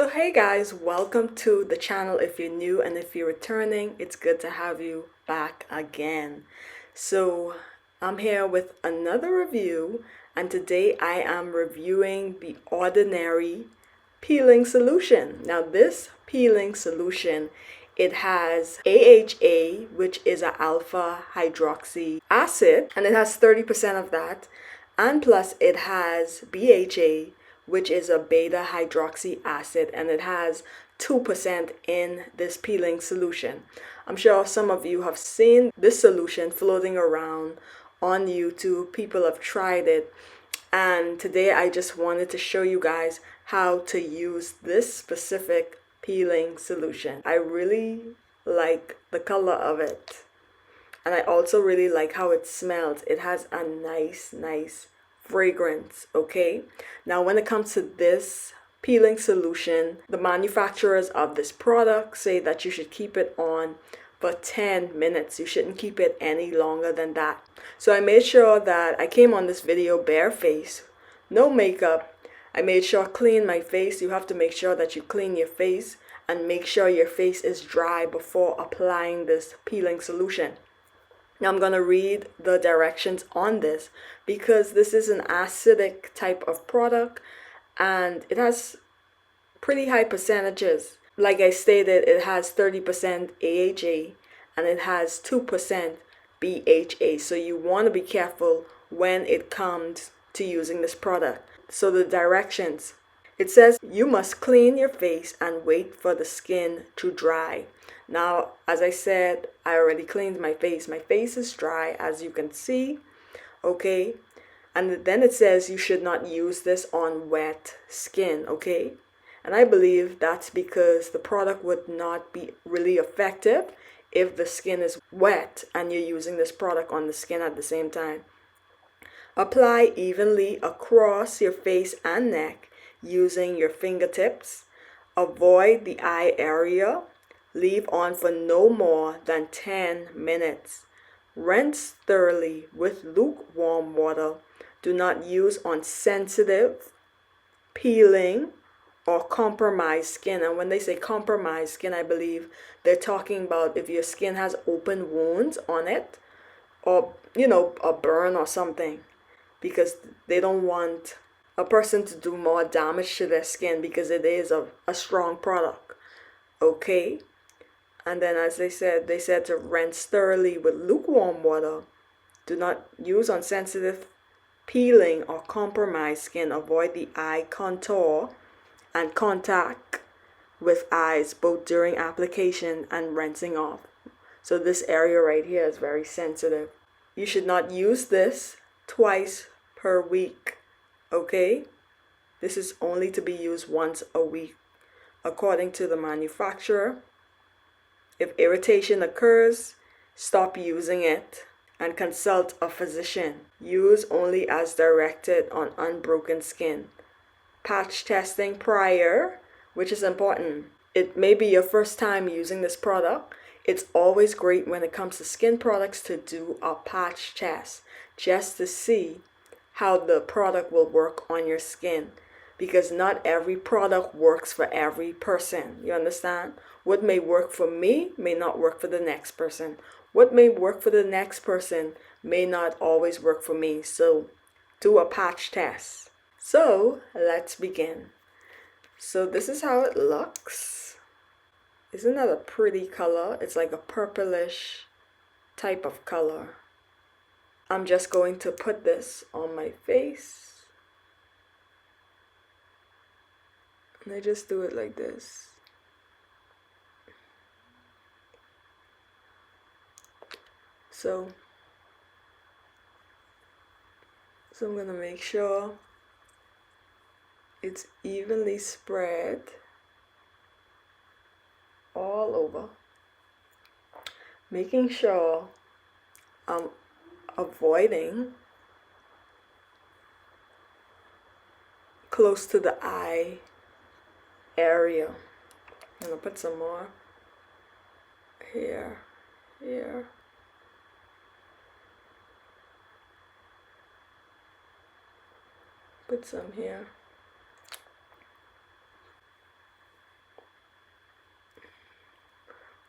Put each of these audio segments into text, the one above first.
So hey guys, welcome to the channel. If you're new and if you're returning, it's good to have you back again. So I'm here with another review, and today I am reviewing the Ordinary peeling solution. Now this peeling solution, it has AHA, which is an alpha hydroxy acid, and it has 30% of that, and plus it has BHA, which is a beta hydroxy acid, and it has 2% in this peeling solution. I'm sure some of you have seen this solution floating around on YouTube. People have tried it, and today I just wanted to show you guys how to use this specific peeling solution. I really like the color of it, and I also really like how it smells. It has a nice fragrance. Okay, now when it comes to this peeling solution, the manufacturers of this product say that you should keep it on for 10 minutes. You shouldn't keep it any longer than that. So I made sure that I came on this video bare face, no makeup. I made sure I clean my face. You have to make sure that you clean your face and make sure your face is dry before applying this peeling solution. Now I'm going to read the directions on this because this is an acidic type of product and it has pretty high percentages. Like I stated, it has 30% AHA and it has 2% BHA. So you want to be careful when it comes to using this product. So the directions. It says you must clean your face and wait for the skin to dry. Now, as I said, I already cleaned my face. My face is dry, as you can see. Okay. And then it says you should not use this on wet skin. Okay. And I believe that's because the product would not be really effective if the skin is wet and you're using this product on the skin at the same time. Apply evenly across your face and neck using your fingertips. Avoid the eye area. Leave on for no more than 10 minutes. Rinse thoroughly with lukewarm water. Do not use on sensitive, peeling, or compromised skin. And when they say compromised skin, I believe they're talking about if your skin has open wounds on it, or a burn or something, because they don't want a person to do more damage to their skin because it is a strong product. Okay. And then as they said to rinse thoroughly with lukewarm water. Do not use on sensitive, peeling, or compromised skin. Avoid the eye contour and contact with eyes both during application and rinsing off. So this area right here is very sensitive. You should not use this twice per week. Okay? This is only to be used once a week according to the manufacturer. If irritation occurs, stop using it and consult a physician. Use only as directed on unbroken skin. Patch testing prior, which is important. It may be your first time using this product. It's always great when it comes to skin products to do a patch test just to see how the product will work on your skin, because not every product works for every person. You understand? What may work for me may not work for the next person. What may work for the next person may not always work for me. So do a patch test. So let's begin. So this is how it looks. Isn't that a pretty color? It's like a purplish type of color. I'm just going to put this on my face. And I just do it like this. So I'm going to make sure it's evenly spread all over. Making sure I'm avoiding close to the eye area. I'm going to put some more here. Put some here.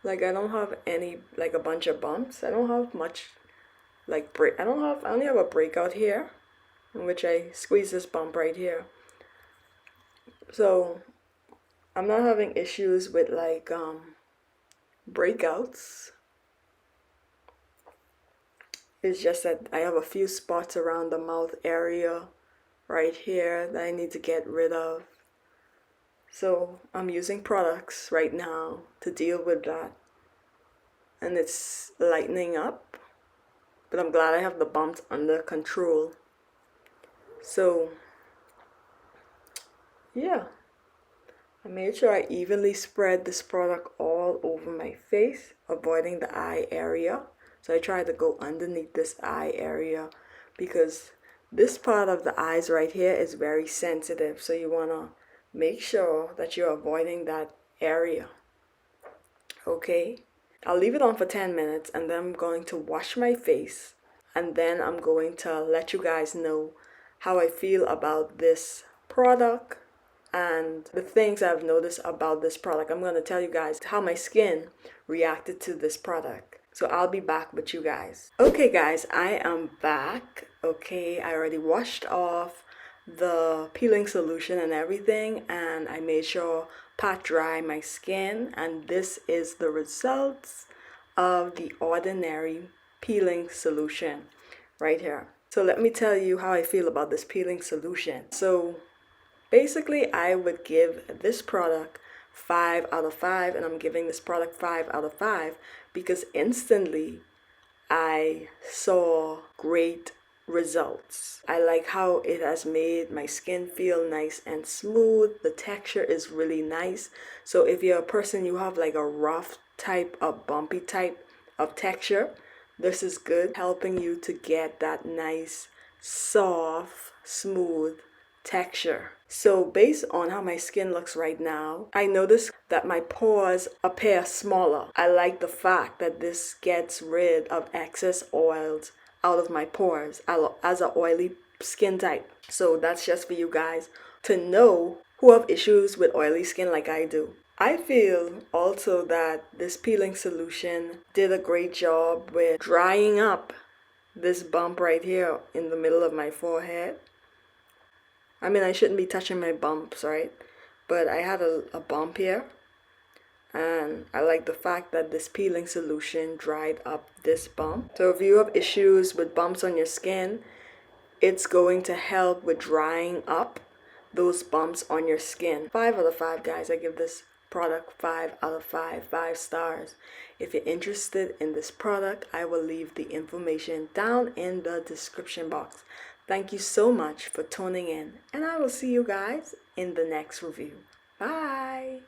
Like I don't have any, like a bunch of bumps. I don't have much like I only have a breakout here in which I squeeze this bump right here. So I'm not having issues with like breakouts. It's just that I have a few spots around the mouth area right here that I need to get rid of. So I'm using products right now to deal with that. And it's lightening up, but I'm glad I have the bumps under control. So yeah, I made sure I evenly spread this product all over my face, avoiding the eye area. So I tried to go underneath this eye area because this part of the eyes right here is very sensitive. So you want to make sure that you're avoiding that area. Okay, I'll leave it on for 10 minutes and then I'm going to wash my face, and then I'm going to let you guys know how I feel about this product and the things I've noticed about this product. I'm going to tell you guys how my skin reacted to this product. So I'll be back with you guys. Okay guys, I am back. Okay, I already washed off the peeling solution and everything, and I made sure pat dry my skin, and this is the results of the ordinary peeling solution right here. So let me tell you how I feel about this peeling solution. So basically I would give this product 5 out of 5, and I'm giving this product 5 out of 5 because instantly I saw great results. I like how it has made my skin feel nice and smooth. The texture is really nice. So if you're a person, you have like a rough type of bumpy type of texture, this is good, helping you to get that nice, soft, smooth texture. So based on how my skin looks right now, I notice that my pores appear smaller. I like the fact that this gets rid of excess oils out of my pores as an oily skin type. So that's just for you guys to know who have issues with oily skin like I do. I feel also that this peeling solution did a great job with drying up this bump right here in the middle of my forehead. I mean, I shouldn't be touching my bumps, right? But I had a bump here, and I like the fact that this peeling solution dried up this bump. So if you have issues with bumps on your skin, it's going to help with drying up those bumps on your skin. 5 out of 5, guys. I give this product 5 out of 5, 5 stars. If you're interested in this product, I will leave the information down in the description box. Thank you so much for tuning in, and I will see you guys in the next review. Bye!